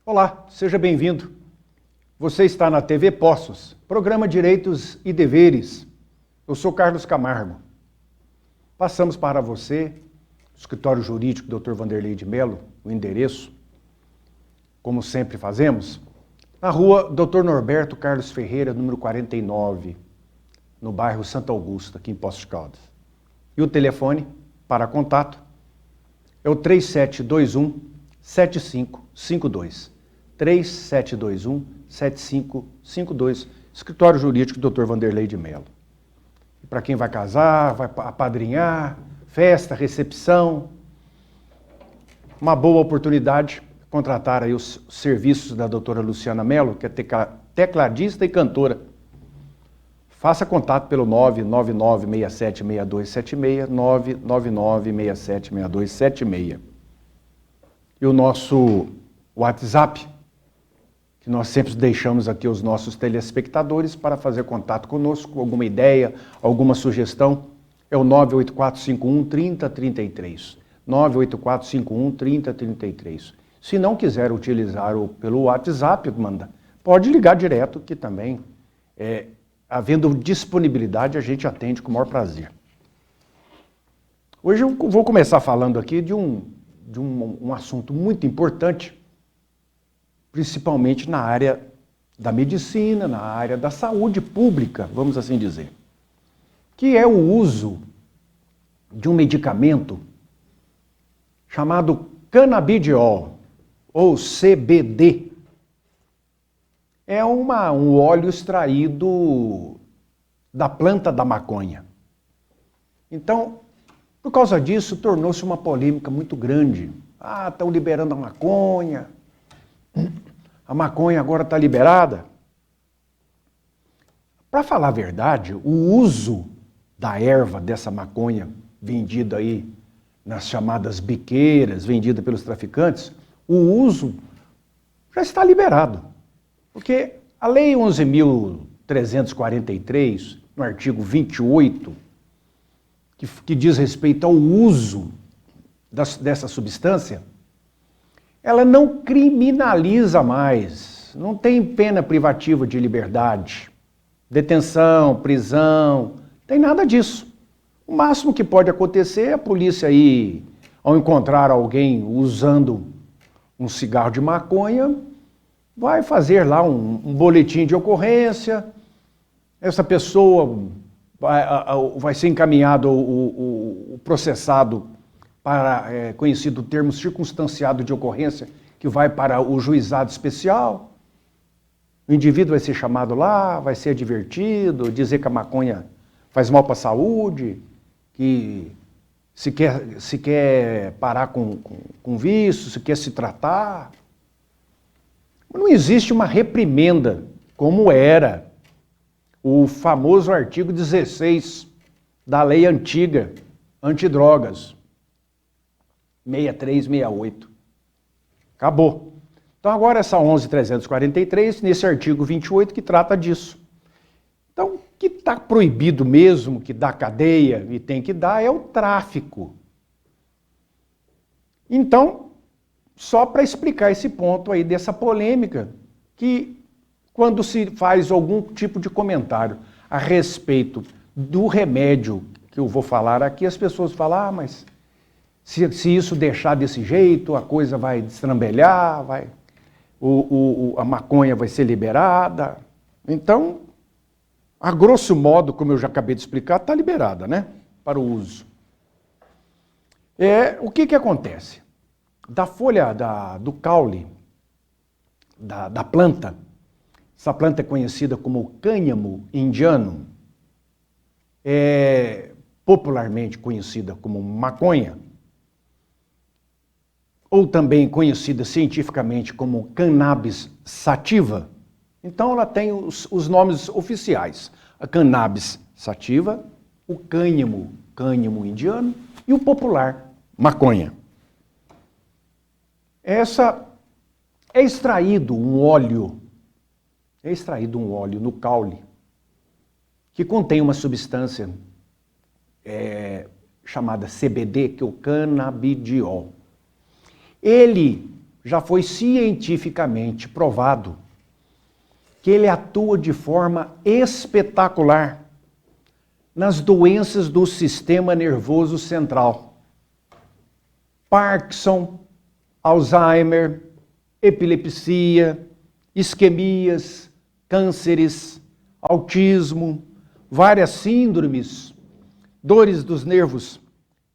Olá, seja bem-vindo. Você está na TV Poços, programa Direitos e Deveres. Eu sou Carlos Camargo. Passamos para você, escritório jurídico Dr. Vanderlei de Mello, o endereço, como sempre fazemos, na rua Dr. Norberto Carlos Ferreira, número 49, no bairro Santo Augusto, aqui em Poços de Caldas. E o telefone para contato é o 3721-7552. 3721-7552, escritório jurídico Dr. Vanderlei de Mello. Para quem vai casar, vai apadrinhar, festa, recepção, uma boa oportunidade contratar aí os serviços da doutora Luciana Mello, que é tecladista e cantora. Faça contato pelo 999676276, 999676276. E o nosso WhatsApp, que nós sempre deixamos aqui aos nossos telespectadores para fazer contato conosco, alguma ideia, alguma sugestão, é o 98451-3033. 98451-3033. Se não quiser utilizar pelo WhatsApp, pode ligar direto, que também, havendo disponibilidade, a gente atende com o maior prazer. Hoje eu vou começar falando aqui de um assunto muito importante, principalmente na área da medicina, na área da saúde pública, vamos assim dizer, que é o uso de um medicamento chamado canabidiol, ou CBD. É um óleo extraído da planta da maconha. Então, por causa disso, tornou-se uma polêmica muito grande. Estão liberando a maconha. A maconha agora está liberada. Para falar a verdade, o uso da erva dessa maconha vendida aí nas chamadas biqueiras, vendida pelos traficantes, o uso já está liberado. Porque a Lei 11.343, no artigo 28, que diz respeito ao uso dessa substância, ela não criminaliza mais, não tem pena privativa de liberdade, detenção, prisão, não tem nada disso. O máximo que pode acontecer é a polícia aí, ao encontrar alguém usando um cigarro de maconha, vai fazer lá um boletim de ocorrência, essa pessoa vai ser encaminhado o processado para, conhecido termo circunstanciado de ocorrência, que vai para o juizado especial. O indivíduo vai ser chamado lá, vai ser advertido, dizer que a maconha faz mal para a saúde, que se quer parar com vício, se quer se tratar. Não existe uma reprimenda, como era o famoso artigo 16 da lei antiga, antidrogas, 6368. Acabou. Então agora essa 11.343, nesse artigo 28, que trata disso. Então, o que está proibido mesmo, que dá cadeia e tem que dar, é o tráfico. Então, só para explicar esse ponto aí dessa polêmica, que quando se faz algum tipo de comentário a respeito do remédio que eu vou falar aqui, as pessoas falam, mas se isso deixar desse jeito, a coisa vai destrambelhar, a maconha vai ser liberada. Então, a grosso modo, como eu já acabei de explicar, está liberada, né? Para o uso. O que acontece? Da folha do caule, da planta, essa planta é conhecida como cânhamo indiano, é popularmente conhecida como maconha, ou também conhecida cientificamente como cannabis sativa. Então ela tem os nomes oficiais, a cannabis sativa, o cânhamo indiano e o popular, maconha. Essa É extraído um óleo no caule que contém uma substância chamada CBD, que é o canabidiol. Ele já foi cientificamente provado que ele atua de forma espetacular nas doenças do sistema nervoso central. Parkinson, Alzheimer, epilepsia, isquemias, cânceres, autismo, várias síndromes, dores dos nervos,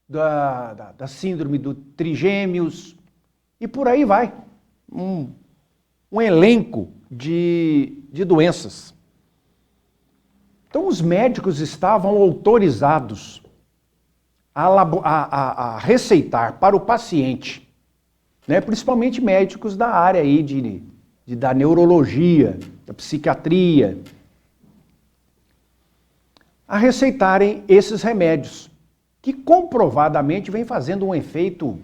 da síndrome do trigêmeos, e por aí vai. Um elenco de doenças. Então os médicos estavam autorizados a receitar para o paciente, né, principalmente médicos da área aí da neurologia, da psiquiatria, a receitarem esses remédios, que comprovadamente vem fazendo um efeito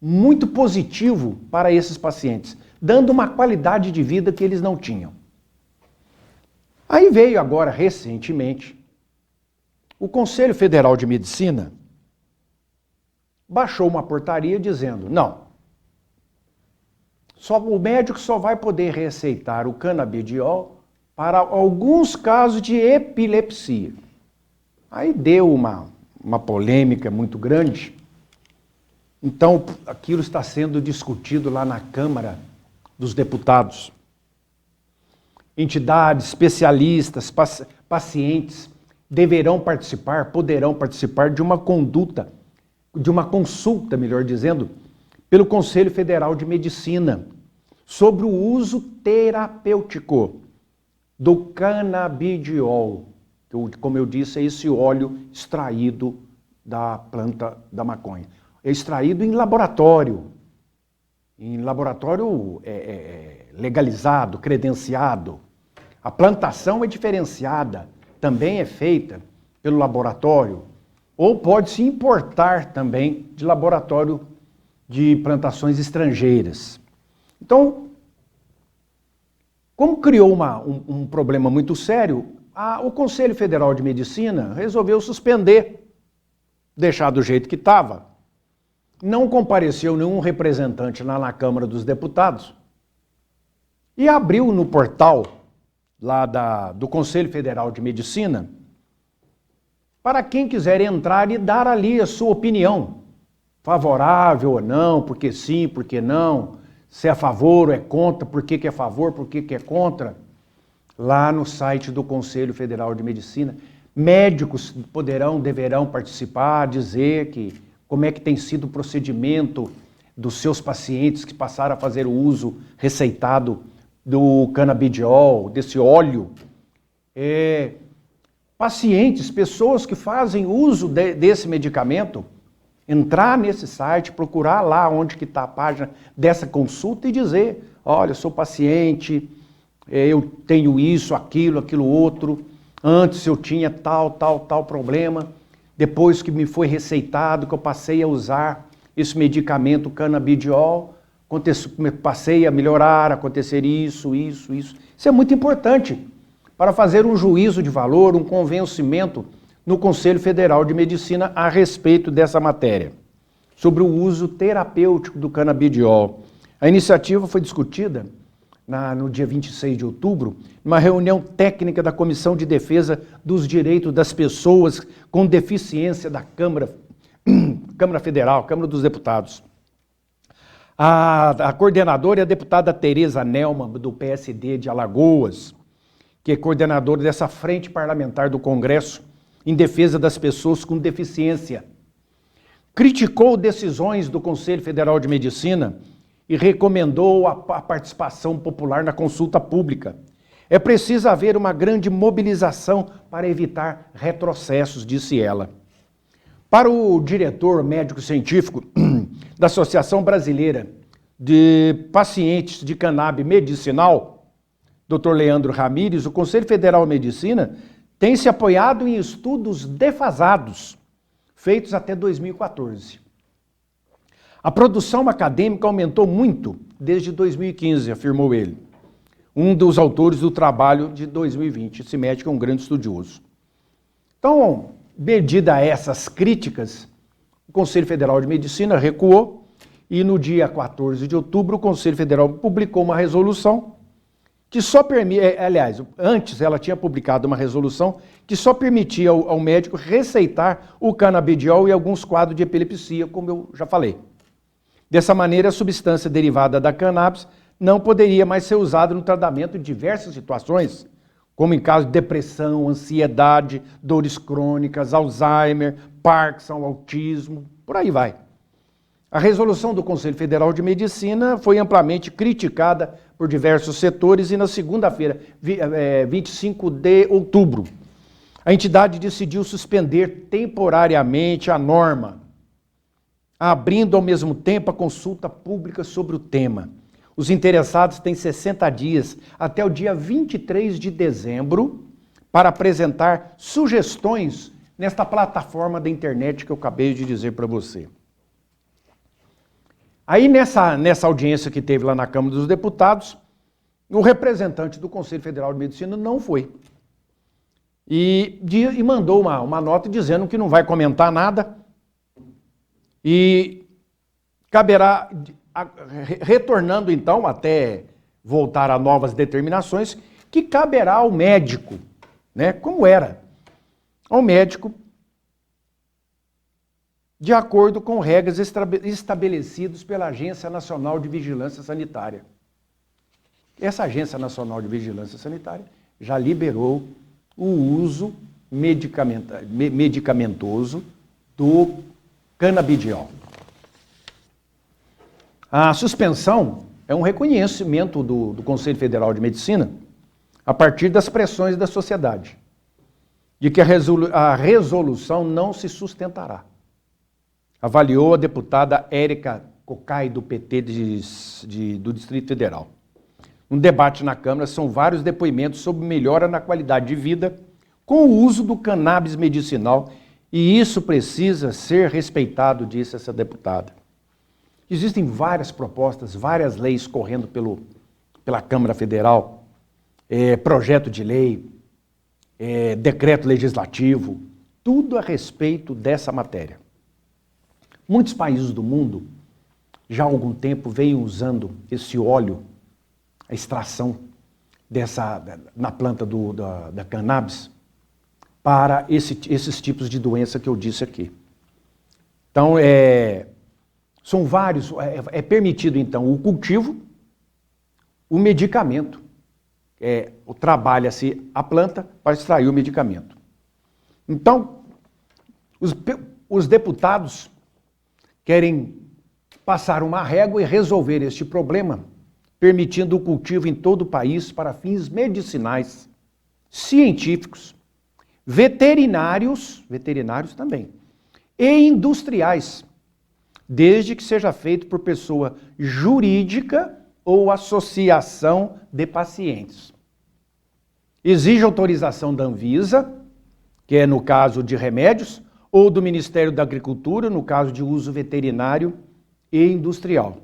muito positivo para esses pacientes, dando uma qualidade de vida que eles não tinham. Aí veio agora, recentemente, o Conselho Federal de Medicina baixou uma portaria dizendo, não, o médico só vai poder receitar o canabidiol para alguns casos de epilepsia. Aí deu uma polêmica muito grande. Então, aquilo está sendo discutido lá na Câmara dos Deputados. Entidades, especialistas, pacientes poderão participar de uma consulta, melhor dizendo, pelo Conselho Federal de Medicina sobre o uso terapêutico do canabidiol, que, como eu disse, é esse óleo extraído da planta da maconha. É extraído em laboratório legalizado, credenciado. A plantação é diferenciada, também é feita pelo laboratório, ou pode-se importar também de laboratório de plantações estrangeiras. Então, como criou um problema muito sério, o Conselho Federal de Medicina resolveu suspender, deixar do jeito que estava. Não compareceu nenhum representante lá na Câmara dos Deputados e abriu no portal lá do Conselho Federal de Medicina para quem quiser entrar e dar ali a sua opinião, favorável ou não, porque sim, porque não, se é a favor ou é contra, por que é a favor, por que é contra. Lá no site do Conselho Federal de Medicina, médicos deverão participar, dizer como é que tem sido o procedimento dos seus pacientes que passaram a fazer o uso receitado do canabidiol, desse óleo. Pacientes, pessoas que fazem uso desse medicamento, entrar nesse site, procurar lá onde que está a página dessa consulta e dizer, olha, eu sou paciente, eu tenho isso, aquilo outro, antes eu tinha tal problema, depois que me foi receitado, que eu passei a usar esse medicamento canabidiol, passei a melhorar, acontecer isso. Isso é muito importante para fazer um juízo de valor, um convencimento no Conselho Federal de Medicina a respeito dessa matéria, sobre o uso terapêutico do canabidiol. A iniciativa foi discutida no dia 26 de outubro, numa reunião técnica da Comissão de Defesa dos Direitos das Pessoas com Deficiência da Câmara Federal, Câmara dos Deputados. A coordenadora é a deputada Tereza Nelman, do PSD de Alagoas, que é coordenadora dessa frente parlamentar do Congresso em defesa das pessoas com deficiência. Criticou decisões do Conselho Federal de Medicina e recomendou a participação popular na consulta pública. É preciso haver uma grande mobilização para evitar retrocessos, disse ela. Para o diretor médico-científico da Associação Brasileira de Pacientes de Cannabis Medicinal, Dr. Leandro Ramires, o Conselho Federal de Medicina tem se apoiado em estudos defasados, feitos até 2014. A produção acadêmica aumentou muito desde 2015, afirmou ele, um dos autores do trabalho de 2020. Esse médico é um grande estudioso. Então, medida essas críticas, o Conselho Federal de Medicina recuou e no dia 14 de outubro o Conselho Federal publicou uma resolução que só permitia, aliás, antes ela tinha publicado uma resolução que só permitia ao médico receitar o canabidiol em alguns quadros de epilepsia, como eu já falei. Dessa maneira, a substância derivada da cannabis não poderia mais ser usada no tratamento de diversas situações, como em caso de depressão, ansiedade, dores crônicas, Alzheimer, Parkinson, autismo, por aí vai. A resolução do Conselho Federal de Medicina foi amplamente criticada por diversos setores e na segunda-feira, 25 de outubro, a entidade decidiu suspender temporariamente a norma, abrindo ao mesmo tempo a consulta pública sobre o tema. Os interessados têm 60 dias até o dia 23 de dezembro para apresentar sugestões nesta plataforma da internet que eu acabei de dizer para você. Aí nessa audiência que teve lá na Câmara dos Deputados, o representante do Conselho Federal de Medicina não foi. E mandou uma nota dizendo que não vai comentar nada e caberá, retornando então até voltar a novas determinações, que caberá ao médico, né, como era, ao médico, de acordo com regras estabelecidas pela Agência Nacional de Vigilância Sanitária. Essa Agência Nacional de Vigilância Sanitária já liberou o uso medicamentoso do canabidiol. A suspensão é um reconhecimento do Conselho Federal de Medicina a partir das pressões da sociedade, de que a resolução não se sustentará. Avaliou a deputada Érica Cocai, do PT do Distrito Federal. Um debate na Câmara são vários depoimentos sobre melhora na qualidade de vida com o uso do cannabis medicinal e isso precisa ser respeitado, disse essa deputada. Existem várias propostas, várias leis correndo pela Câmara Federal, projeto de lei, decreto legislativo, tudo a respeito dessa matéria. Muitos países do mundo já há algum tempo vêm usando esse óleo, a extração na planta da cannabis, para esses tipos de doença que eu disse aqui. Então, são vários, é permitido então o cultivo, o medicamento, trabalha-se a planta para extrair o medicamento. Então, os deputados querem passar uma régua e resolver este problema, permitindo o cultivo em todo o país para fins medicinais, científicos, veterinários também, e industriais, desde que seja feito por pessoa jurídica ou associação de pacientes. Exige autorização da Anvisa, que é no caso de remédios, ou do Ministério da Agricultura, no caso de uso veterinário e industrial.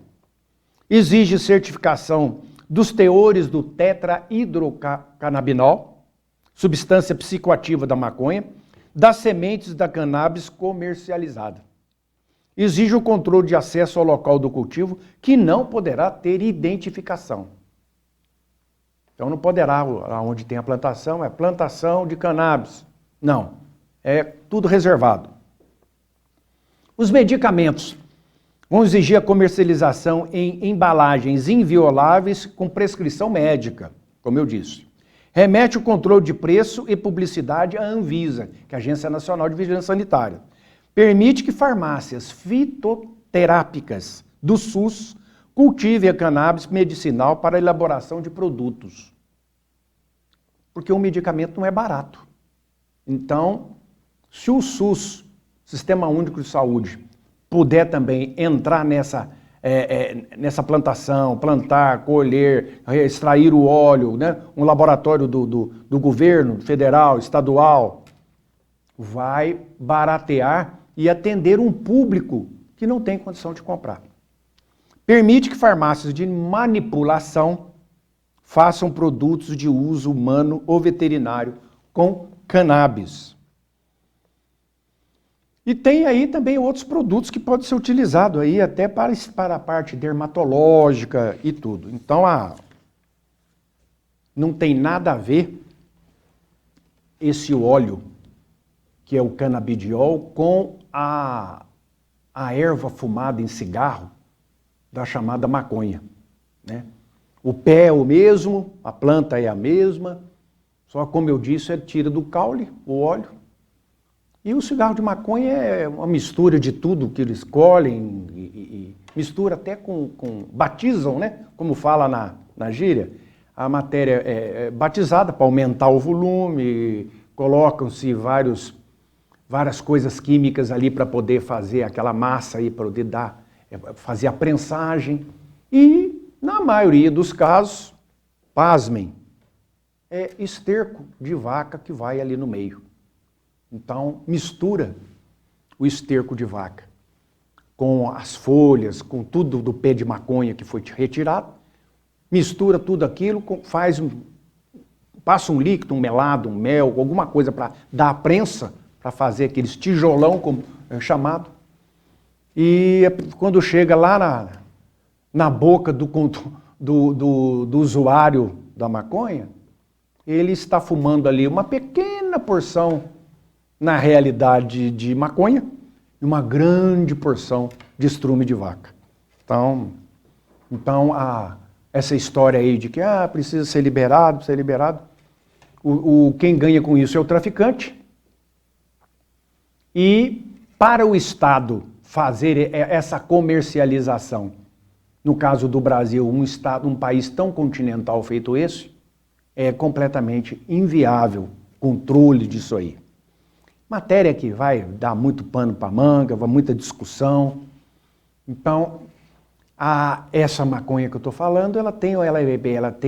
Exige certificação dos teores do tetrahidrocannabinol, substância psicoativa da maconha, das sementes da cannabis comercializada. Exige o controle de acesso ao local do cultivo, que não poderá ter identificação. Então não poderá, onde tem a plantação, é plantação de cannabis. Não. É tudo reservado. Os medicamentos vão exigir a comercialização em embalagens invioláveis com prescrição médica, como eu disse. Remete o controle de preço e publicidade à Anvisa, que é a Agência Nacional de Vigilância Sanitária. Permite que farmácias fitoterápicas do SUS cultivem a cannabis medicinal para a elaboração de produtos. Porque o medicamento não é barato. Então, se o SUS, Sistema Único de Saúde, puder também entrar nessa plantação, plantar, colher, extrair o óleo, né? Um laboratório do governo federal, estadual, vai baratear e atender um público que não têm condição de comprar. Permite que farmácias de manipulação façam produtos de uso humano ou veterinário com cannabis. E tem aí também outros produtos que podem ser utilizados aí até para a parte dermatológica e tudo. Então, não tem nada a ver esse óleo, que é o canabidiol, com a erva fumada em cigarro da chamada maconha, né? O pé é o mesmo, a planta é a mesma, só como eu disse, tira do caule o óleo. E o cigarro de maconha é uma mistura de tudo que eles colhem e mistura até batizam, né? Como fala na gíria. A matéria é batizada para aumentar o volume, colocam-se várias coisas químicas ali para poder fazer aquela massa aí, para poder fazer a prensagem. E, na maioria dos casos, pasmem, é esterco de vaca que vai ali no meio. Então, mistura o esterco de vaca com as folhas, com tudo do pé de maconha que foi retirado, mistura tudo aquilo, passa um líquido, um melado, um mel, alguma coisa para dar a prensa, para fazer aqueles tijolão, como é chamado. E quando chega lá na boca do usuário da maconha, ele está fumando ali uma pequena porção, na realidade, de maconha, e uma grande porção de estrume de vaca. Então essa história aí de que precisa ser liberado, quem ganha com isso é o traficante. E para o Estado fazer essa comercialização, no caso do Brasil, um país tão continental feito esse, é completamente inviável o controle disso aí. Matéria que vai dar muito pano para manga, vai muita discussão. Então, essa maconha que eu estou falando, ela tem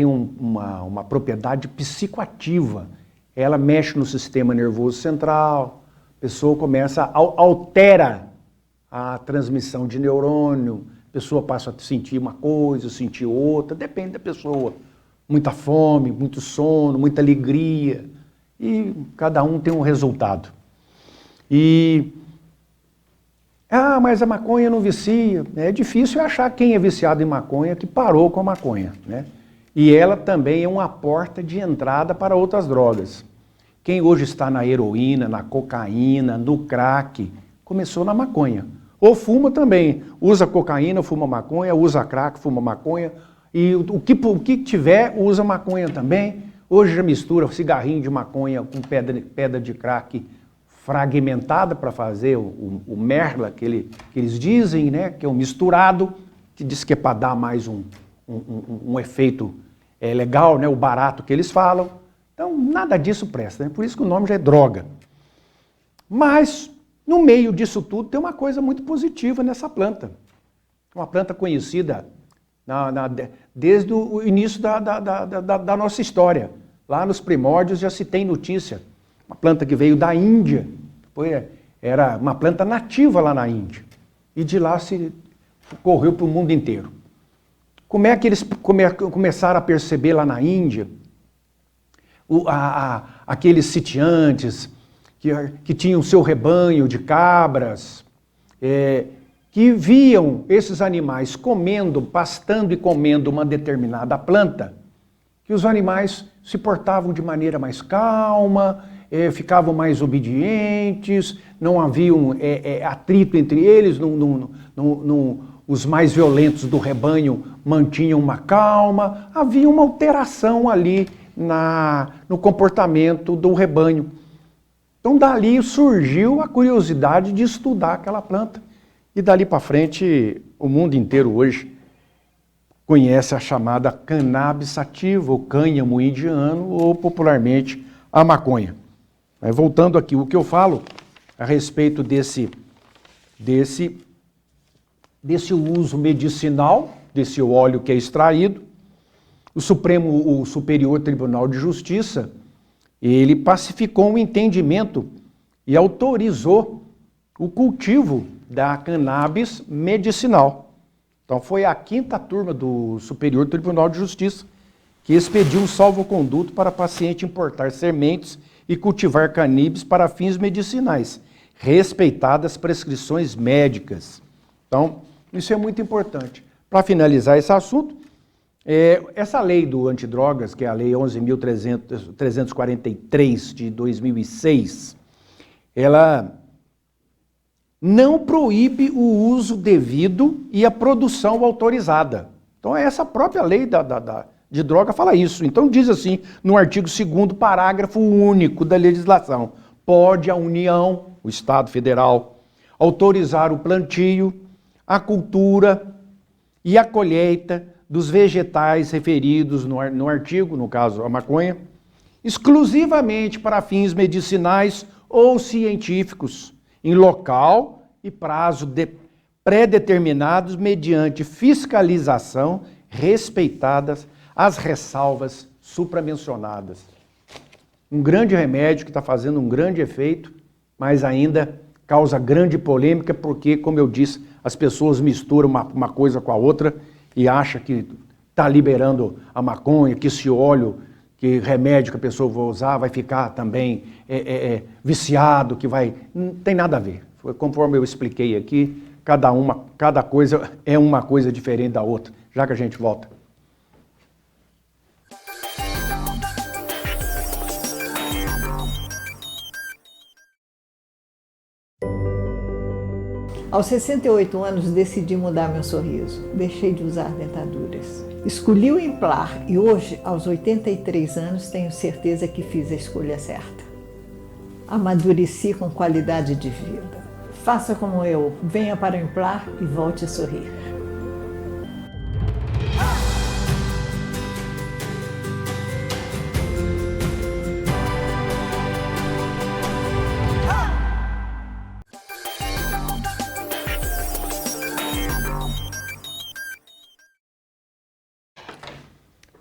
uma propriedade psicoativa. Ela mexe no sistema nervoso central, a pessoa altera a transmissão de neurônio, a pessoa passa a sentir uma coisa, sentir outra, depende da pessoa. Muita fome, muito sono, muita alegria, e cada um tem um resultado. Mas a maconha não vicia. É difícil achar quem é viciado em maconha que parou com a maconha, né? E ela também é uma porta de entrada para outras drogas. Quem hoje está na heroína, na cocaína, no crack, começou na maconha. Ou fuma também. Usa cocaína, fuma maconha, usa crack, fuma maconha. E o que tiver, usa maconha também. Hoje já mistura cigarrinho de maconha com pedra de crack fragmentada para fazer o merla que eles dizem, né, que é um misturado, que diz que é para dar mais um efeito legal, né, o barato que eles falam. Então, nada disso presta, né? Por isso que o nome já é droga. Mas, no meio disso tudo, tem uma coisa muito positiva nessa planta. Uma planta conhecida desde o início da nossa história. Lá nos primórdios já se tem notícia. Uma planta que veio da Índia, era uma planta nativa lá na Índia. E de lá se correu para o mundo inteiro. Como é que eles começaram a perceber lá na Índia aqueles sitiantes que tinham seu rebanho de cabras, que viam esses animais pastando e comendo uma determinada planta, que os animais se portavam de maneira mais calma, ficavam mais obedientes, não havia atrito entre eles, os mais violentos do rebanho mantinham uma calma, havia uma alteração ali no comportamento do rebanho. Então dali surgiu a curiosidade de estudar aquela planta. E dali para frente, o mundo inteiro hoje conhece a chamada cannabis sativa, ou cânhamo indiano, ou popularmente a maconha. Mas voltando aqui, o que eu falo a respeito desse uso medicinal, desse óleo que é extraído, o Superior Tribunal de Justiça, ele pacificou um entendimento e autorizou o cultivo da cannabis medicinal. Então foi a 5ª turma do Superior Tribunal de Justiça que expediu um salvo-conduto para paciente importar sementes e cultivar cannabis para fins medicinais, respeitadas prescrições médicas. Então, isso é muito importante. Para finalizar esse assunto, essa lei do antidrogas, que é a Lei 11.343 de 2006, ela não proíbe o uso devido e a produção autorizada. Então, essa própria lei de droga fala isso. Então, diz assim, no artigo 2º, parágrafo único da legislação: pode a União, o Estado Federal, autorizar o plantio, a cultura e a colheita dos vegetais referidos no artigo, no caso a maconha, exclusivamente para fins medicinais ou científicos, em local e prazo pré-determinados mediante fiscalização, respeitadas as ressalvas supramencionadas. Um grande remédio que está fazendo um grande efeito, mas ainda causa grande polêmica porque, como eu disse, as pessoas misturam uma coisa com a outra e acham que está liberando a maconha, que esse óleo, que remédio que a pessoa vai usar vai ficar também viciado, que vai... Não tem nada a ver. Conforme eu expliquei aqui, cada coisa é uma coisa diferente da outra, já que a gente volta. Aos 68 anos, decidi mudar meu sorriso. Deixei de usar dentaduras. Escolhi o Implar e hoje, aos 83 anos, tenho certeza que fiz a escolha certa. Amadureci com qualidade de vida. Faça como eu, venha para o Implar e volte a sorrir.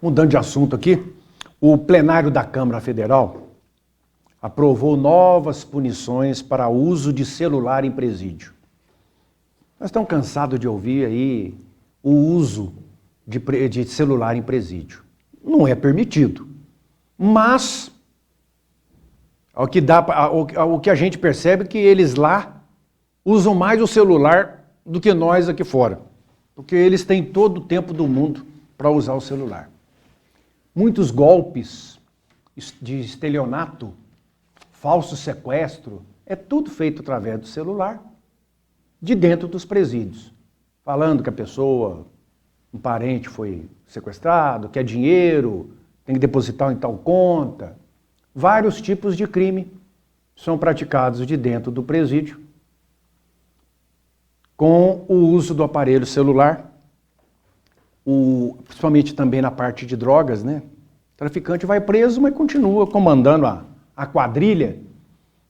Mudando de assunto aqui, o plenário da Câmara Federal aprovou novas punições para uso de celular em presídio. Nós estamos cansados de ouvir aí o uso de celular em presídio. Não é permitido, mas o que a gente percebe é que eles lá usam mais o celular do que nós aqui fora, porque eles têm todo o tempo do mundo para usar o celular. Muitos golpes de estelionato, falso sequestro, é tudo feito através do celular, de dentro dos presídios. Falando que a pessoa, um parente foi sequestrado, quer dinheiro, tem que depositar em tal conta. Vários tipos de crime são praticados de dentro do presídio, com o uso do aparelho celular, principalmente também na parte de drogas, né? O traficante vai preso, mas continua comandando a quadrilha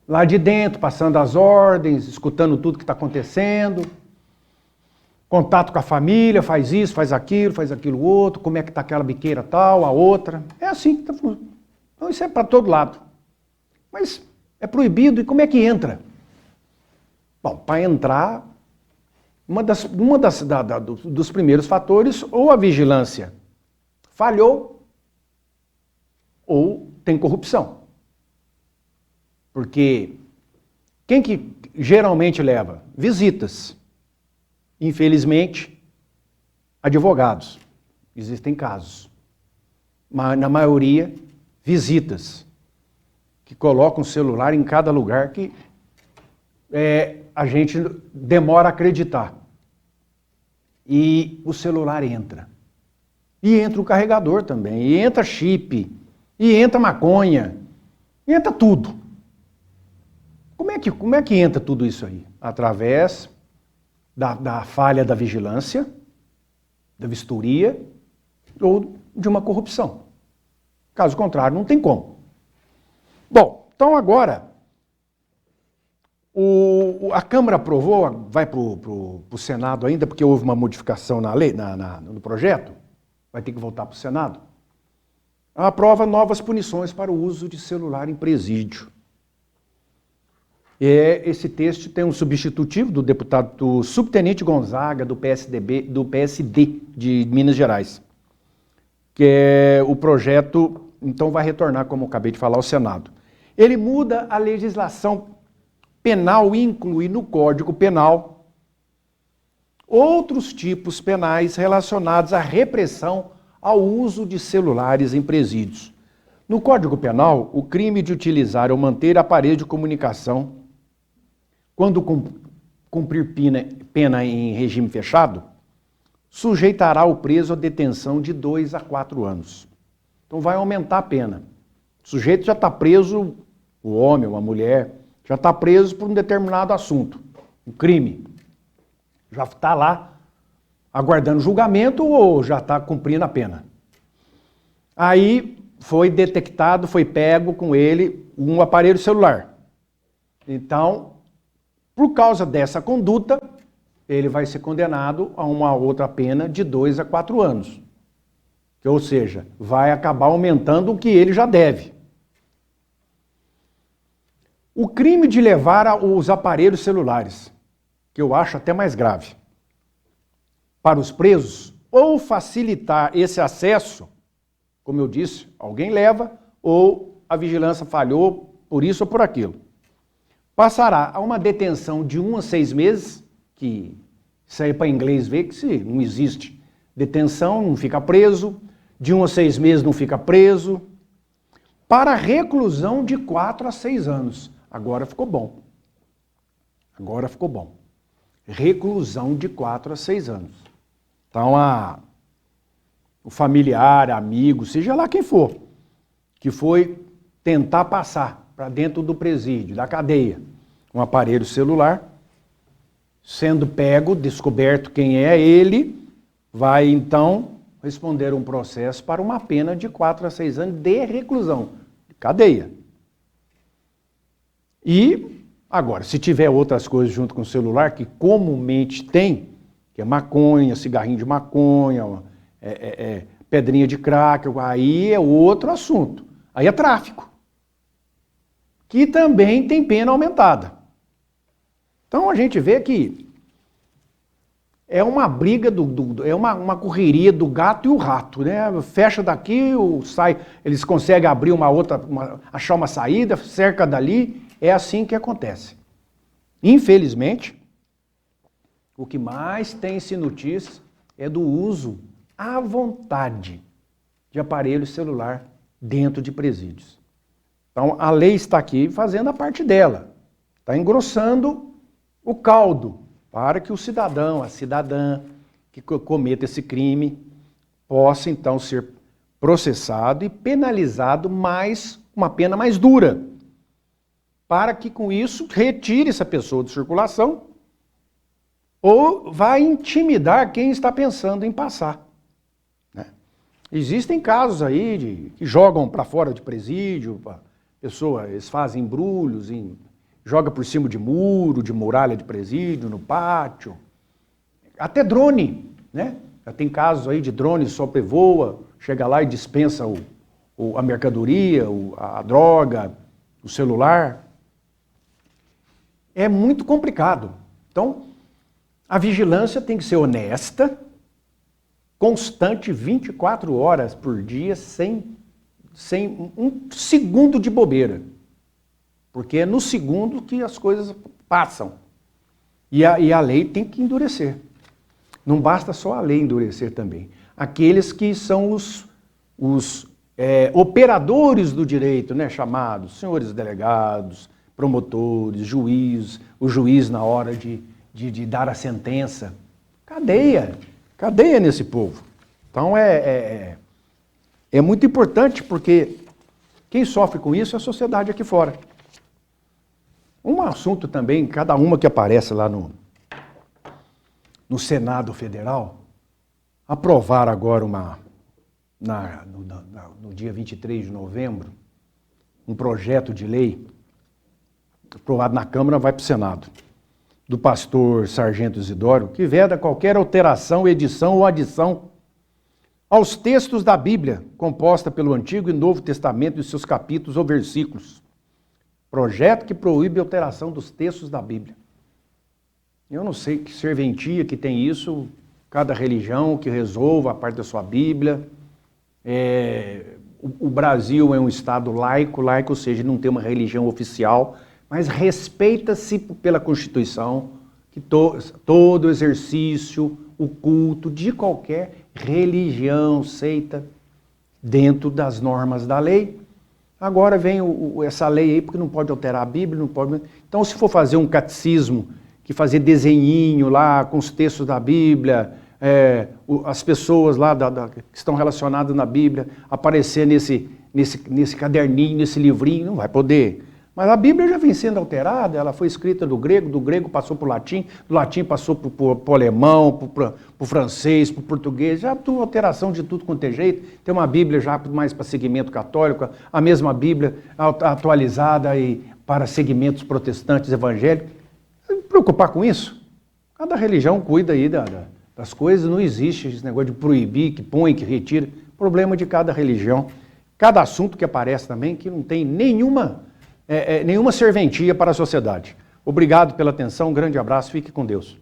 lá de dentro, passando as ordens, escutando tudo que está acontecendo, contato com a família, faz isso, faz aquilo outro, como é que está aquela biqueira tal, a outra. É assim que está funcionando. Então isso é para todo lado. Mas é proibido, e como é que entra? Bom, para entrar, dos primeiros fatores, ou a vigilância falhou, ou tem corrupção. Porque quem que geralmente leva? Visitas. Infelizmente, advogados. Existem casos. Mas, na maioria, visitas. Que colocam o celular em cada lugar que a gente demora a acreditar. E o celular entra. E entra o carregador também. E entra chip. E entra maconha. E entra tudo. Como é que entra tudo isso aí? Através da falha da vigilância, da vistoria ou de uma corrupção. Caso contrário, não tem como. Bom, então agora a Câmara aprovou, vai para o Senado ainda, porque houve uma modificação na lei, no projeto, vai ter que voltar para o Senado. Aprova novas punições para o uso de celular em presídio. Esse texto tem um substitutivo do deputado, do subtenente Gonzaga, do PSD de Minas Gerais, que é o projeto, então vai retornar, como eu acabei de falar, ao Senado. Ele muda a legislação penal e inclui no Código Penal outros tipos penais relacionados à repressão ao uso de celulares em presídios. No Código Penal, o crime de utilizar ou manter aparelho de comunicação quando cumprir pena em regime fechado, sujeitará o preso a detenção de 2 a 4 anos. Então vai aumentar a pena. O sujeito já está preso, o homem ou a mulher, já está preso por um determinado assunto, um crime. Já está lá aguardando julgamento ou já está cumprindo a pena. Aí foi detectado, foi pego com ele um aparelho celular. Então, por causa dessa conduta, ele vai ser condenado a uma outra pena de 2 a 4 anos. Ou seja, vai acabar aumentando o que ele já deve. O crime de levar os aparelhos celulares, que eu acho até mais grave, para os presos, ou facilitar esse acesso, como eu disse, alguém leva, ou a vigilância falhou por isso ou por aquilo. Passará a uma detenção de 1 a 6 meses, que isso aí para inglês ver que se não existe detenção, não fica preso, de 1 a 6 meses não fica preso, para reclusão de 4 a 6 anos. Agora ficou bom. Agora ficou bom. Reclusão de 4 a 6 anos. Então, o familiar, amigo, seja lá quem for, que foi tentar passar para dentro do presídio, da cadeia, um aparelho celular, sendo pego, descoberto quem é ele, vai então responder um processo para uma pena de 4 a 6 anos de reclusão, de cadeia. E, agora, se tiver outras coisas junto com o celular, que comumente tem, que é maconha, cigarrinho de maconha, pedrinha de crack, aí é outro assunto. Aí é tráfico, que também tem pena aumentada. Então a gente vê que é uma briga, é uma correria do gato e o rato, né? Fecha daqui, sai, eles conseguem abrir achar uma saída, cerca dali, é assim que acontece. Infelizmente, o que mais tem se notícia é do uso à vontade de aparelho celular dentro de presídios. Então, a lei está aqui fazendo a parte dela, está engrossando o caldo para que o cidadão, a cidadã que cometa esse crime possa, então, ser processado e penalizado uma pena mais dura, para que, com isso, retire essa pessoa de circulação ou vai intimidar quem está pensando em passar. Né? Existem casos aí que jogam para fora de presídio, eles fazem embrulhos, joga por cima de muro, de muralha de presídio, no pátio. Até drone, né? Já tem casos aí de drone sobrevoa, chega lá e dispensa a mercadoria, a droga, o celular. É muito complicado. Então, a vigilância tem que ser honesta, constante, 24 horas por dia, sem um segundo de bobeira. Porque é no segundo que as coisas passam. E a lei tem que endurecer. Não basta só a lei endurecer também. Aqueles que são os operadores do direito, né, chamados senhores delegados, promotores, juízes, o juiz na hora de dar a sentença. Cadeia nesse povo. Então é muito importante porque quem sofre com isso é a sociedade aqui fora. Um assunto também, cada uma que aparece lá no Senado Federal, aprovaram agora no dia 23 de novembro, um projeto de lei, aprovado na Câmara, vai para o Senado, do pastor Sargento Isidoro, que veda qualquer alteração, edição ou adição aos textos da Bíblia, composta pelo Antigo e Novo Testamento e seus capítulos ou versículos, Projeto que proíbe a alteração dos textos da Bíblia. Eu não sei que serventia que tem isso, cada religião que resolva a parte da sua Bíblia. O Brasil é um estado laico, ou seja, não tem uma religião oficial, mas respeita-se pela Constituição que todo exercício, o culto de qualquer religião, seita, dentro das normas da lei. Agora vem essa lei aí, porque não pode alterar a Bíblia, não pode... Então, se for fazer um catecismo, que fazer desenhinho lá com os textos da Bíblia, as pessoas lá que estão relacionadas na Bíblia, aparecer nesse caderninho, nesse livrinho, não vai poder. Mas a Bíblia já vem sendo alterada, ela foi escrita do grego passou para o latim, do latim passou para o alemão, para o francês, para o português, já tem alteração de tudo quanto é jeito. Tem uma Bíblia já mais para segmento católico, a mesma Bíblia atualizada para segmentos protestantes evangélicos. Você se preocupar com isso? Cada religião cuida aí das coisas, não existe esse negócio de proibir, que põe, que retira. Problema de cada religião. Cada assunto que aparece também, que não tem nenhuma serventia para a sociedade. Obrigado pela atenção, um grande abraço, fique com Deus.